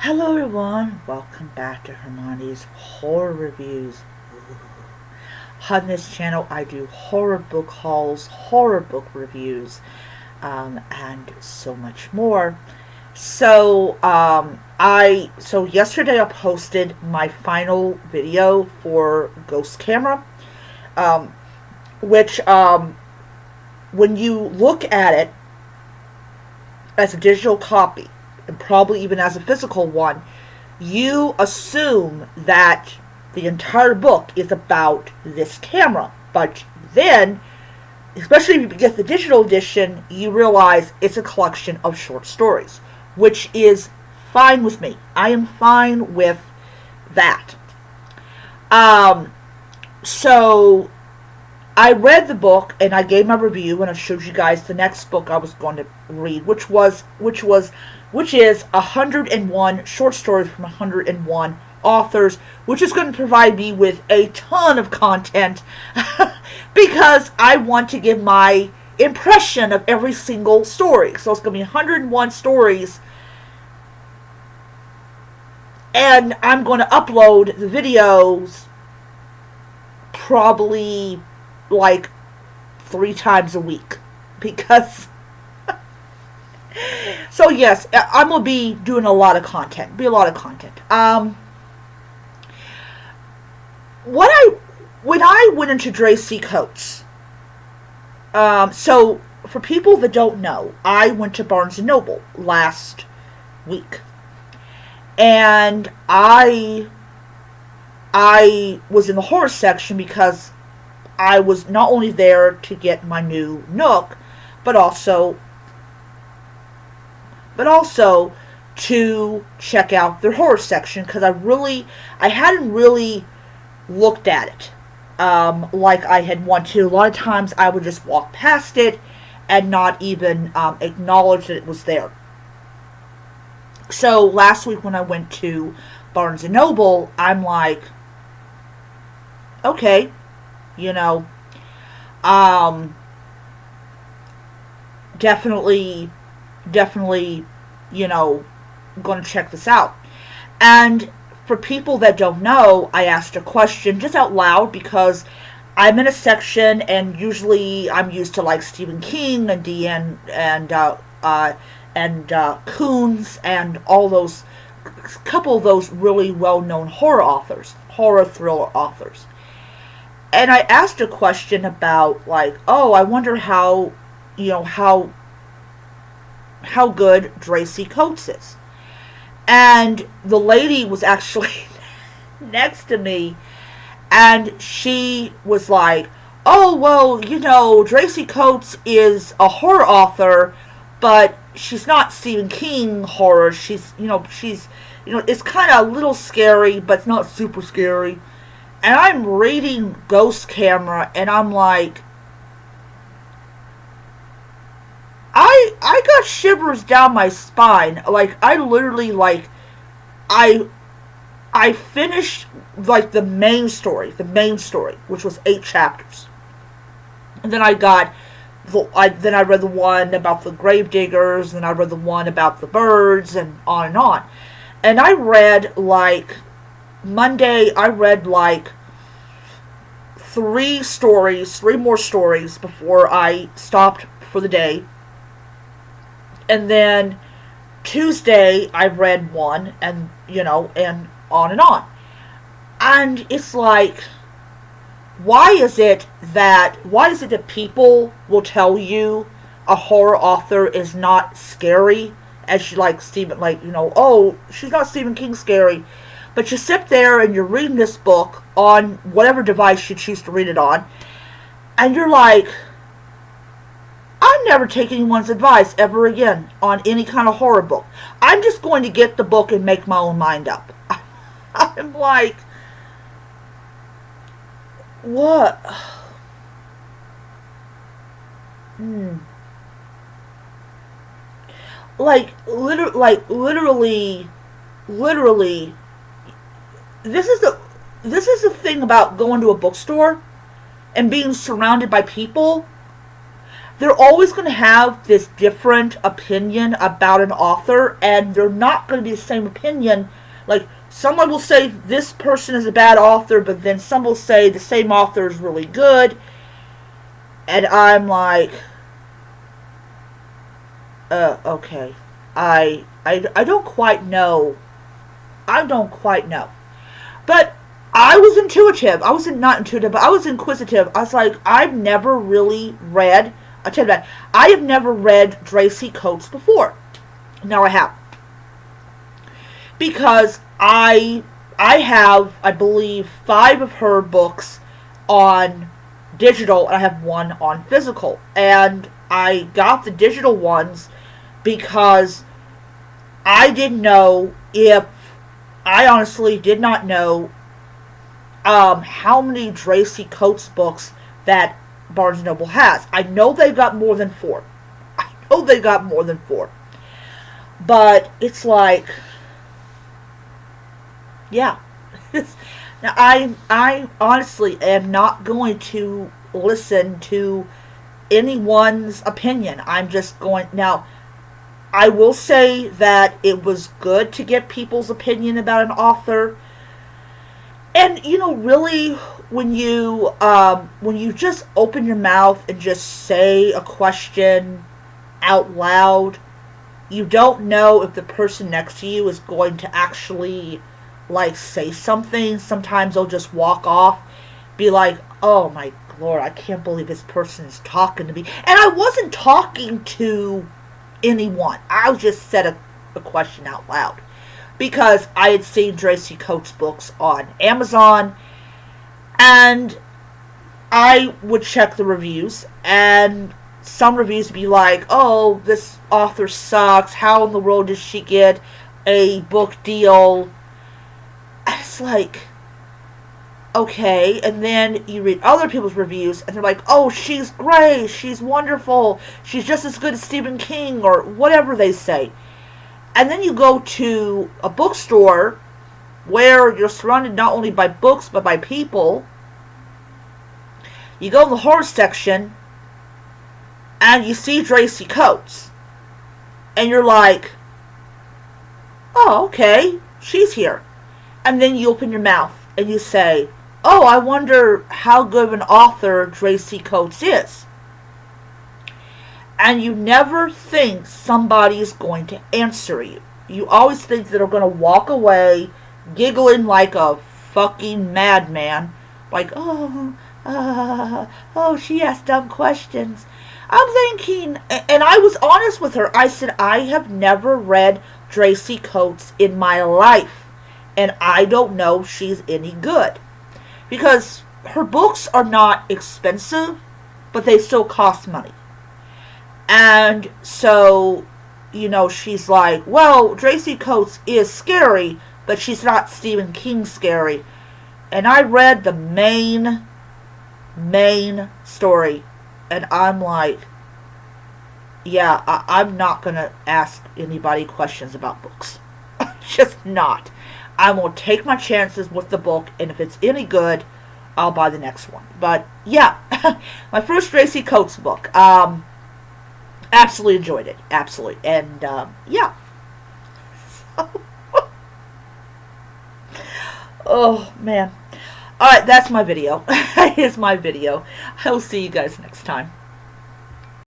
Hello everyone, welcome back to Hermione's Horror Reviews. On this channel I do horror book hauls, horror book reviews, and so much more. So yesterday I posted my final video for Ghost Camera, um, which when you look at it as a digital copy, and probably even as a physical one, you assume that the entire book is about this camera. But then, especially if you get the digital edition, you realize it's a collection of short stories, which is fine with me. I am fine with that. Um, so I read the book and I gave my review and I showed you guys the next book I was going to read, which is 101 short stories from 101 authors, which is going to provide me with a ton of content because I want to give my impression of every single story. So it's going to be 101 stories, and I'm going to upload the videos probably like 3 times a week because so yes, I'm gonna be doing a lot of content. Be a lot of content. What I when I went into Tracy Coates, so for people that don't know, I went to Barnes and Noble last week, and I was in the horror section because I was not only there to get my new Nook, but also to check out their horror section because I hadn't really looked at it like I had wanted to. A lot of times I would just walk past it and not even acknowledge that it was there. So last week when I went to Barnes and Noble, I'm like, okay, you know, um, definitely, definitely, going to check this out. And for people that don't know, I asked a question just out loud because I'm in a section, and usually I'm used to like Stephen King and Deanne and Coons and all those couple of those really well-known horror thriller authors. And I asked a question about like, oh, I wonder how you know how good Tracy Coates is. And the lady was actually next to me, and she was like, oh, well, Tracy Coates is a horror author, but she's not Stephen King horror. It's kind of a little scary, but it's not super scary. And I'm reading Ghost Camera, and I'm like, I got shivers down my spine. Like I literally I I finished like the main story, which was 8 chapters, and then then I read the one about the grave diggers, and I read the one about the birds, and on and on. And I read like Monday. I read like 3 more stories before I stopped for the day. And then Tuesday I read one, and on and on. And it's like, why is it that people will tell you a horror author is not scary, as you like Stephen, oh, she's not Stephen King scary, but you sit there and you're reading this book on whatever device you choose to read it on, and you're like, I'm never taking anyone's advice ever again on any kind of horror book. I'm just going to get the book and make my own mind up. I'm like, what? Hmm. Literally, this is the thing about going to a bookstore and being surrounded by people. they're always going to have this different opinion about an author, and they're not going to be the same opinion. Like, someone will say this person is a bad author, but then some will say the same author is really good. And I'm like, okay. I don't quite know. I don't quite know. But I was intuitive. I wasn't not intuitive, but I was inquisitive. I was like, I've never really read, I'll tell you that, I have never read Tracy Coates before. Now I have. Because I have, I believe, 5 of her books on digital, and I have 1 on physical. And I got the digital ones because I didn't know if, I honestly did not know how many Tracy Coates books that Barnes & Noble has. I know they got more than 4. I know they got more than 4. But it's like, yeah. Now, I honestly am not going to listen to anyone's opinion. I'm just going, now, I will say that it was good to get people's opinion about an author. And, really, when you just open your mouth and just say a question out loud, you don't know if the person next to you is going to actually, like, say something. Sometimes they'll just walk off, be like, oh my Lord, I can't believe this person is talking to me. And I wasn't talking to anyone. I just said a question out loud. Because I had seen Tracy Coates books on Amazon, and I would check the reviews, and some reviews would be like, oh, this author sucks, how in the world did she get a book deal? And it's like, okay, and then you read other people's reviews, and they're like, oh, she's great, she's wonderful, she's just as good as Stephen King, or whatever they say. And then you go to a bookstore where you're surrounded not only by books, but by people. You go in the horror section, and you see Tracy Coates. And you're like, oh, okay, she's here. And then you open your mouth, and you say, oh, I wonder how good of an author Tracy Coates is. And you never think somebody's going to answer you. You always think that they're going to walk away giggling like a fucking madman. Like, oh, she asked dumb questions. I'm thinking, and I was honest with her. I said, I have never read Tracy Coates in my life. And I don't know if she's any good. Because her books are not expensive, but they still cost money. And so, she's like, well, Tracy Coates is scary, but she's not Stephen King scary. And I read the main story, and I'm like, yeah, I'm not going to ask anybody questions about books. Just not. I'm going to take my chances with the book, and if it's any good, I'll buy the next one. But, yeah, my first Tracy Coates book. Absolutely enjoyed it. Absolutely. And, yeah. Oh, man. Alright, that's my video. Here's my video. I will see you guys next time.